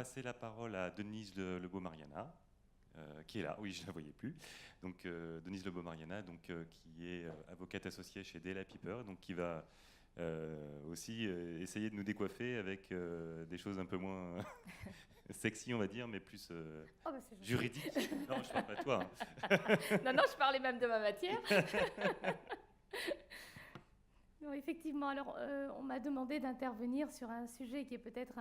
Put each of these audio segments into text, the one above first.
passer la parole à Denise Lebeau-Mariana, qui est là. Oui, je ne la voyais plus. Donc, Denise Lebeau-Mariana, donc, qui est avocate associée chez Della Piper, donc qui va aussi essayer de nous décoiffer avec des choses un peu moins sexy, on va dire, mais plus Oh, bah, c'est gentil. juridiques. Non, je ne parle pas de toi. Non, non, je parlais même de ma matière. Non, effectivement, alors on m'a demandé d'intervenir sur un sujet qui est peut-être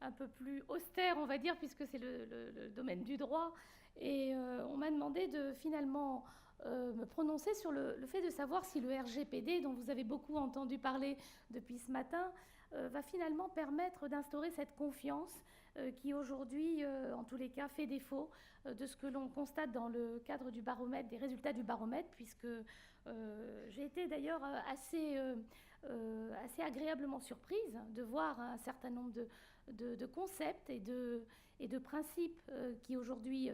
un peu plus austère, on va dire, puisque c'est le domaine du droit. Et on m'a demandé de finalement me prononcer sur le fait de savoir si le RGPD, dont vous avez beaucoup entendu parler depuis ce matin, va finalement permettre d'instaurer cette confiance qui aujourd'hui, en tous les cas, fait défaut de ce que l'on constate dans le cadre du baromètre, des résultats du baromètre, puisque j'ai été d'ailleurs assez agréablement surprise de voir un certain nombre de concepts et de principes qui aujourd'hui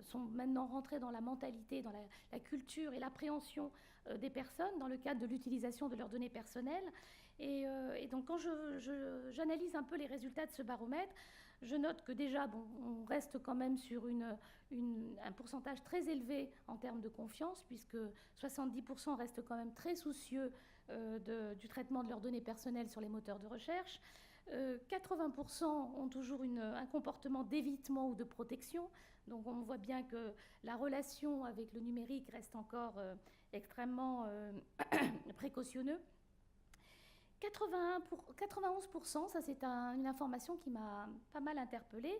sont maintenant rentrés dans la mentalité, dans la culture et l'appréhension des personnes dans le cadre de l'utilisation de leurs données personnelles. Et donc quand j'analyse un peu les résultats de ce baromètre, je note que déjà, bon, on reste quand même sur un pourcentage très élevé en termes de confiance, puisque 70% restent quand même très soucieux du traitement de leurs données personnelles sur les moteurs de recherche. 80% ont toujours un comportement d'évitement ou de protection. Donc on voit bien que la relation avec le numérique reste encore extrêmement précautionneux. 91%, ça c'est une information qui m'a pas mal interpellée,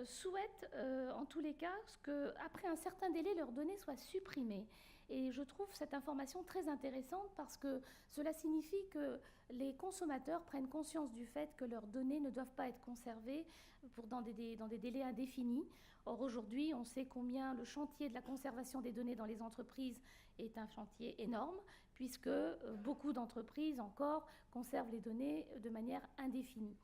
souhaitent en tous les cas qu'après un certain délai, leurs données soient supprimées. Et je trouve cette information très intéressante parce que cela signifie que les consommateurs prennent conscience du fait que leurs données ne doivent pas être conservées dans des délais indéfinis. Or aujourd'hui, on sait combien le chantier de la conservation des données dans les entreprises est un chantier énorme, puisque beaucoup d'entreprises encore conservent les données de manière indéfinie.